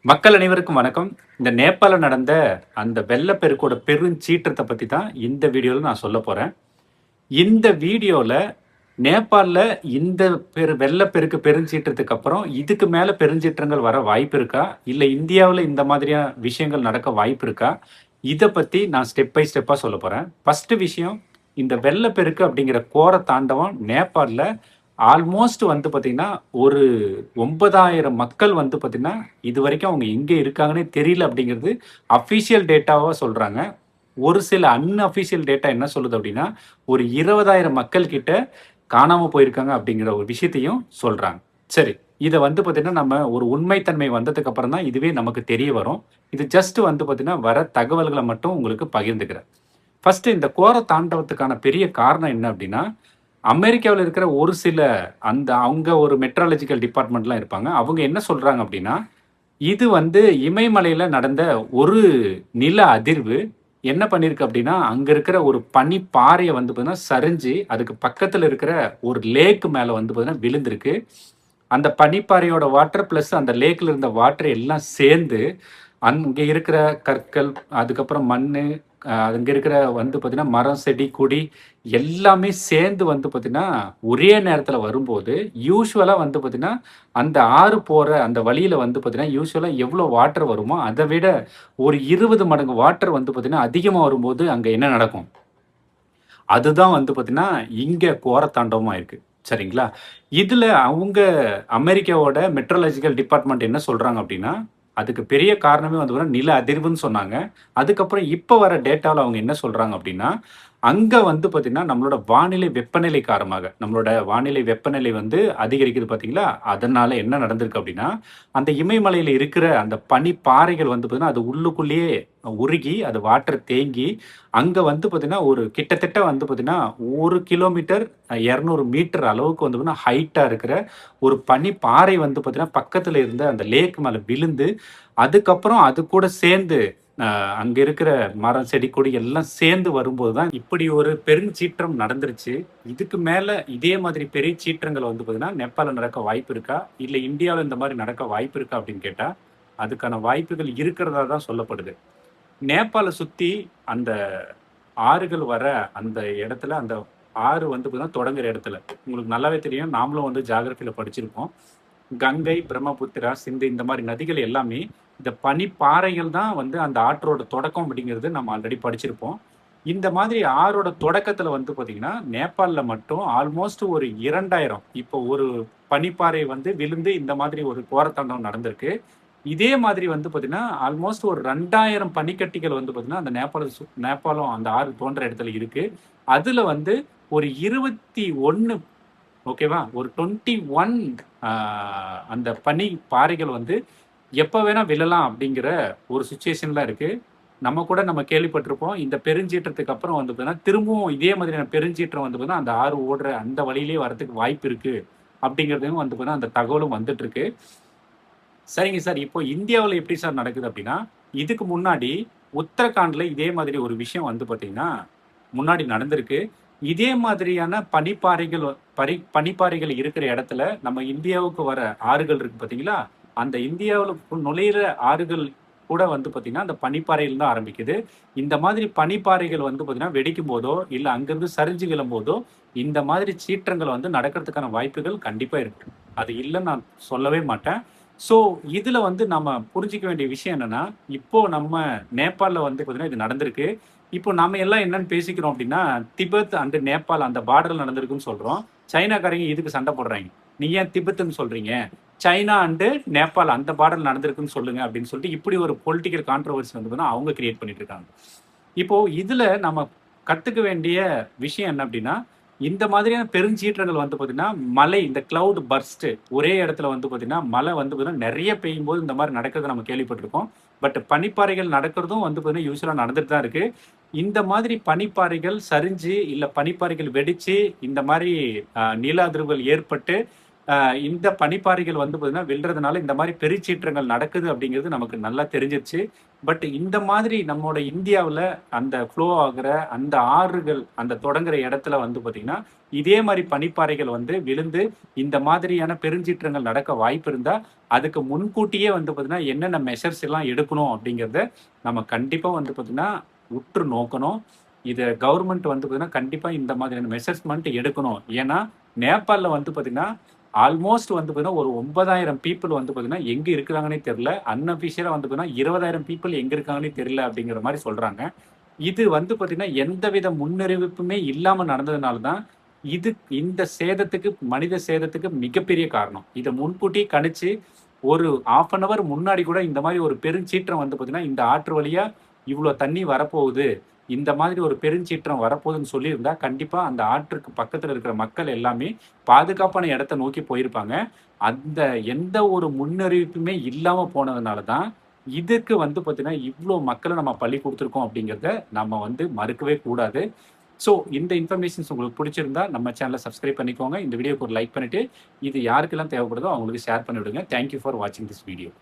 மக்கள் அனைவருக்கும் வணக்கம். இந்த நேபாள நடந்த அந்த வெள்ளப்பெருக்கோட பெருஞ்சீற்றத்த பத்தி தான் இந்த வீடியோல நான் சொல்லப் போறேன். இந்த வீடியோல நேபாள்ல இந்த வெள்ளப்பெருக்கு பெருஞ்சீற்றத்துக்கு அப்புறம் இதுக்கு மேல பெருஞ்சீற்றங்கள் வர வாய்ப்பு இருக்கா? இல்ல இந்தியாவுல இந்த மாதிரியான விஷயங்கள் நடக்க வாய்ப்பு இருக்கா? இத பத்தி நான் ஸ்டெப் பை ஸ்டெப்பா சொல்லப் போறேன். ஃபர்ஸ்ட் விஷயம், இந்த வெள்ளப்பெருக்கு அப்படிங்கிற கோர தாண்டவம் நேபாள்ல ஆல்மோஸ்ட் வந்து பார்த்தீங்கன்னா, ஒரு 9,000 மக்கள் வந்து பார்த்தீங்கன்னா, இதுவரைக்கும் அவங்க எங்க இருக்காங்கன்னே தெரியல அப்படிங்கிறது அஃபிஷியல் டேட்டாவா சொல்றாங்க. ஒரு சில அன்அஃபிஷியல் டேட்டா என்ன சொல்லுது அப்படின்னா, ஒரு 20,000 மக்கள் கிட்ட காணாம போயிருக்காங்க அப்படிங்கிற ஒரு விஷயத்தையும் சொல்றாங்க. சரி, இத வந்து பார்த்தீங்கன்னா, நம்ம ஒரு உண்மைத்தன்மை வந்ததுக்கு அப்புறம் தான் இதுவே நமக்கு தெரிய வரும். இது ஜஸ்ட் வந்து பார்த்தீங்கன்னா, வர தகவல்கள மட்டும் உங்களுக்கு பகிர்ந்துக்கிறேன். ஃபர்ஸ்ட் இந்த கோர தாண்டவத்துக்கான பெரிய காரணம் என்ன அப்படின்னா, அமெரிக்காவுல இருக்கிற ஒரு சில அவங்க ஒரு மெட்ராலஜிக்கல் டிபார்ட்மெண்ட்லாம் இருப்பாங்க. அவங்க என்ன சொல்றாங்க அப்படின்னா, இது வந்து இமயமலையில நடந்த ஒரு நில அதிர்வு. என்ன பண்ணியிருக்கு அப்படின்னா, அங்க இருக்கிற ஒரு பனி பாறைய வந்து பார்த்தீங்கன்னா, சரிஞ்சு அதுக்கு பக்கத்துல இருக்கிற ஒரு லேக் மேல வந்து பார்த்தீங்கன்னா விழுந்திருக்கு. அந்த பனிப்பாறையோட வாட்டர் பிளஸ் அந்த லேக்ல இருந்த வாட்டர் எல்லாம் சேர்ந்து, அங்க இருக்கிற கற்கள், அதுக்கப்புறம் மண்ணு, அங்க இருக்கிற வந்து பார்த்தீங்கன்னா, மரம், செடி, கொடி எல்லாமே சேர்ந்து வந்து பார்த்தீங்கன்னா, ஒரே நேரத்தில வரும்போது, யூசுவலா வந்து பார்த்தீங்கன்னா, அந்த ஆறு போற அந்த வழியில வந்து பார்த்தீங்கன்னா, யூசுவலா எவ்வளோ வாட்டர் வருமோ, அத விட ஒரு 20 மடங்கு வாட்டர் வந்து பார்த்தீங்கன்னா, அதிகமா வரும்போது அங்க என்ன நடக்கும்? அதுதான் வந்து பார்த்தீங்கன்னா, இங்க கோரத்தாண்டவமா இருக்கு. சரிங்களா? இதுல அவங்க அமெரிக்காவோட மெட்ரோலாஜிக்கல் டிபார்ட்மெண்ட் என்ன சொல்றாங்க அப்டின்னா, அதுக்கு பெரிய காரணமே வந்து பார்த்தீங்கன்னா, நில அதிர்வுன்னு சொன்னாங்க. அதுக்கப்புறம் இப்ப வர டேட்டால அவங்க என்ன சொல்றாங்க அப்டின்னா, அங்க வந்து பார்த்தீங்கன்னா, நம்மளோட வானிலை வெப்பநிலை காரணமாக, நம்மளோட வானிலை வெப்பநிலை வந்து அதிகரிக்குது பார்த்தீங்களா? அதனால என்ன நடந்திருக்கு அப்டின்னா, அந்த இமயமலையில இருக்கிற அந்த பனி பாறைகள் வந்து பார்த்தீங்கன்னா, அது உள்ளுக்குள்ளேயே உருகி, அது வாட்டர் தேங்கி, அங்க வந்து பார்த்தீங்கன்னா, ஒரு கிட்டத்தட்ட வந்து பார்த்தீங்கன்னா, 1 கிலோமீட்டர் 200 மீட்டர் அளவுக்கு வந்து பார்த்தீங்கன்னா, ஹைட்டா இருக்கிற ஒரு பனி பாறை வந்து பார்த்தீங்கன்னா, பக்கத்துல இருந்த அந்த லேக் மேல விழுந்து, அதுக்கப்புறம் அது கூட சேர்ந்து அங்க இருக்கிற மரம், செடி, கொடி எல்லாம் சேர்ந்து வரும்போது தான் இப்படி ஒரு பெருஞ்சீற்றம் நடந்துருச்சு. இதுக்கு மேல இதே மாதிரி பெரிய சீற்றங்கள் வந்து பார்த்தீங்கன்னா, நேபாள்ல நடக்க வாய்ப்பு இருக்கா? இல்ல இந்தியாவுல இந்த மாரி நடக்க வாய்ப்பு இருக்கா? அப்படின்னு கேட்டா, அதுக்கான வாய்ப்புகள் இருக்கிறதா தான் சொல்லப்படுது. நேபாள சுத்தி அந்த ஆறுகள் வர அந்த இடத்துல, அந்த ஆறு வந்து பார்த்தீங்கன்னா தொடங்குற இடத்துல. உங்களுக்கு நல்லாவே தெரியும். நாமளும் வந்து ஜியோகிராஃபில படிச்சிருப்போம். கங்கை, பிரம்மபுத்திரா, சிந்து இந்த மாரி நதிகள் எல்லாமே, இந்த பனிப்பாறைகள் தான் வந்து அந்த ஆற்றோட தொடக்கம் அப்படிங்கிறது நம்ம ஆல்ரெடி படிச்சிருப்போம். இந்த மாதிரி ஆறோட தொடக்கத்துல வந்து பார்த்தீங்கன்னா, நேபாள்ல மட்டும் ஆல்மோஸ்ட் ஒரு 2,000 இப்போ ஒரு பனிப்பாறை வந்து விழுந்து இந்த மாதிரி ஒரு கோரத்தாண்டவம் நடந்திருக்கு. இதே மாதிரி வந்து பார்த்தீங்கன்னா, ஆல்மோஸ்ட் ஒரு 2,000 பனிக்கட்டிகள் வந்து பார்த்தீங்கன்னா, அந்த நேபாளம் அந்த ஆறு தோன்ற இடத்துல இருக்கு. அதுல வந்து ஒரு 21 ஓகேவா? ஒரு 21 ஆ அந்த பனி பாறைகள் வந்து எப்ப வேணா விழலாம் அப்படிங்கிற ஒரு சிச்சுவேஷன்ல இருக்கு. நம்ம கேள்விப்பட்டிருப்போம். இந்த பெருஞ்சீற்றத்துக்கு அப்புறம் வந்து பார்த்தீங்கன்னா, திரும்பவும் இதே மாதிரியான பெருஞ்சீற்றம் வந்து பார்த்தீங்கன்னா, அந்த ஆறு ஓடுற அந்த வழியிலேயே வரதுக்கு வாய்ப்பு இருக்கு. அப்படிங்கிறதையும் வந்து பார்த்தீங்கன்னா, அந்த தகவலும் வந்துட்டு இருக்கு. சரிங்க சார். இப்போ இந்தியாவுல எப்படி சார் நடக்குது அப்படின்னா, இதுக்கு முன்னாடி உத்தரகாண்ட்ல இதே மாதிரி ஒரு விஷயம் வந்து பார்த்தீங்கன்னா, முன்னாடி நடந்திருக்கு. இதே மாதிரியான பனிப்பாறைகள் இருக்கிற இடத்துல, நம்ம இந்தியாவுக்கு வர ஆறுகள் இருக்கு பார்த்தீங்களா? அந்த இந்தியாவுல நுழையிற ஆறுகள் கூட வந்து பார்த்தீங்கன்னா, அந்த பனிப்பாறையில தான் ஆரம்பிக்குது. இந்த மாதிரி பனிப்பாறைகள் வந்து பார்த்தீங்கன்னா, வெடிக்கும்போதோ, இல்ல அங்கிருந்து சரிஞ்சு விழும்போதோ, இந்த மாதிரி சீற்றங்கள் வந்து நடக்கிறதுக்கான வாய்ப்புகள் கண்டிப்பா இருக்கு. அது இல்லன்னு நான் சொல்லவே மாட்டேன். ஸோ, இதுல வந்து நம்ம புரிஞ்சுக்க வேண்டிய விஷயம் என்னன்னா, இப்போ நம்ம நேபாள்ல வந்து பார்த்தீங்கன்னா, இது நடந்திருக்கு. இப்போ நாம எல்லாம் என்னன்னு பேசிக்கிறோம் அப்டின்னா, திபெத் அண்ட் நேபாள் அந்த பார்டர்ல நடந்திருக்குன்னு சொல்றோம். சைனாக்காரங்க இதுக்கு சண்ட போடுறாய்ங்க. "நீ ஏன் திபெத்ன்னு சொல்றீங்க? சைனா அண்ட் நேபாள் அந்த பார்டர்ல நடந்திருக்குன்னு சொல்லுங்க" அப்டின்னு சொல்லிட்டு இப்படி ஒரு பொலிட்டிக்கல் கான்ட்ரோவர்சி வந்து பார்த்தீங்கன்னா, அவங்க கிரியேட் பண்ணிட்டு இருக்காங்க. இப்போ இதுல நம்ம கத்துக்க வேண்டிய விஷயம் என்ன அப்டின்னா, இந்த மாதிரியான பெருஞ்சீற்றங்கள் வந்து பார்த்தீங்கன்னா, மழை இந்த கிளவுட் பர்ஸ்ட் ஒரே இடத்துல வந்து பார்த்தீங்கன்னா, மழை வந்து பார்த்தீங்கன்னா நெறைய பெய்யும்போது இந்த மாரி நடக்கிறத நம்ம கேள்விப்பட்டிருக்கோம். பட் பனிப்பாறைகள் நடக்கிறதும் வந்து பார்த்தீங்கன்னா, யூசுவலா நடந்துட்டு தான் இருக்கு. இந்த மாதிரி பனிப்பாறைகள் சரிஞ்சு, இல்ல பனிப்பாறைகள் வெடிச்சு, இந்த மாரி நில அதிர்வுகள் ஏற்பட்டு, இந்த பனிப்பாறைகள் வந்து பார்த்தீங்கன்னா விழுறதுனால இந்த மாதிரி பெருச்சீற்றங்கள் நடக்குது அப்படிங்கிறது நமக்கு நல்லா தெரிஞ்சிருச்சு. பட் இந்த மாதிரி நம்மோட இந்தியாவில் அந்த ஃப்ளோ ஆகுற அந்த ஆறுகள் அந்த தொடங்குற இடத்துல வந்து பார்த்தீங்கன்னா இதே மாதிரி பனிப்பாறைகள் வந்து விழுந்து இந்த மாதிரியான பெருஞ்சீற்றங்கள் நடக்க வாய்ப்பு இருந்தால் அதுக்கு முன்கூட்டியே வந்து பார்த்தீங்கன்னா என்னென்ன மெஷர்ஸ் எல்லாம் எடுக்கணும் அப்படிங்கிறத நம்ம கண்டிப்பாக வந்து பார்த்தீங்கன்னா உற்று நோக்கணும். இதை கவர்மெண்ட் வந்து பார்த்தீங்கன்னா கண்டிப்பாக இந்த மாதிரியான மெஷர்ஸ்மெண்ட் எடுக்கணும். ஏன்னா நேபாளில் வந்து பார்த்தீங்கன்னா ஆல்மோஸ்ட் வந்து பார்த்தீங்கன்னா ஒரு 9,000 பீப்புள் வந்து பார்த்தீங்கன்னா எங்கே இருக்கிறாங்கன்னே தெரியல. அன்அஃபிஷியலாக வந்து பார்த்தீங்கன்னா 20,000 பீப்புள் எங்கே இருக்காங்கன்னே தெரியல அப்படிங்கிற மாதிரி சொல்கிறாங்க. இது வந்து பார்த்தீங்கன்னா எந்தவித முன்னறிவிப்புமே இல்லாமல் நடந்ததுனால தான் இந்த சேதத்துக்கு மனித சேதத்துக்கு மிகப்பெரிய காரணம். இதை முன்கூட்டியே கணிச்சு ஒரு 1/2 அன் அவர் முன்னாடி கூட இந்த மாதிரி ஒரு பெருஞ்சீற்றம் வந்து பார்த்தீங்கன்னா இந்த ஆற்று வழியா இவ்வளோ தண்ணி வரப்போகுது, இந்த மாதிரி ஒரு பெருஞ்சீற்றம் வரப்போகுதுன்னு சொல்லியிருந்தா கண்டிப்பா அந்த ஆற்றுக்கு பக்கத்துல இருக்கிற மக்கள் எல்லாமே பாதுகாப்பான இடத்த நோக்கி போயிருப்பாங்க. அந்த எந்த ஒரு முன்னறிவிப்புமே இல்லாம போனதுனால தான் இதுக்கு வந்து பார்த்தீங்கன்னா இவ்ளோ மக்கள நம்ம பலி குடுத்துருக்கோம் அப்படிங்கிறத நம்ம வந்து மறுக்கவே கூடாது. ஸோ இந்த இன்ஃபர்மேஷன்ஸ் உங்களுக்கு பிடிச்சிருந்தா நம்ம சேனலை சப்ஸ்கிரைப் பண்ணிக்கோங்க. இந்த வீடியோக்கு ஒரு லைக் பண்ணிட்டு இது யாருக்கெல்லாம் தேவைப்படுதோ அவங்களுக்கு ஷேர் பண்ணி விடுங்க. தேங்க் யூ ஃபார் வாட்சிங் திஸ் வீடியோ.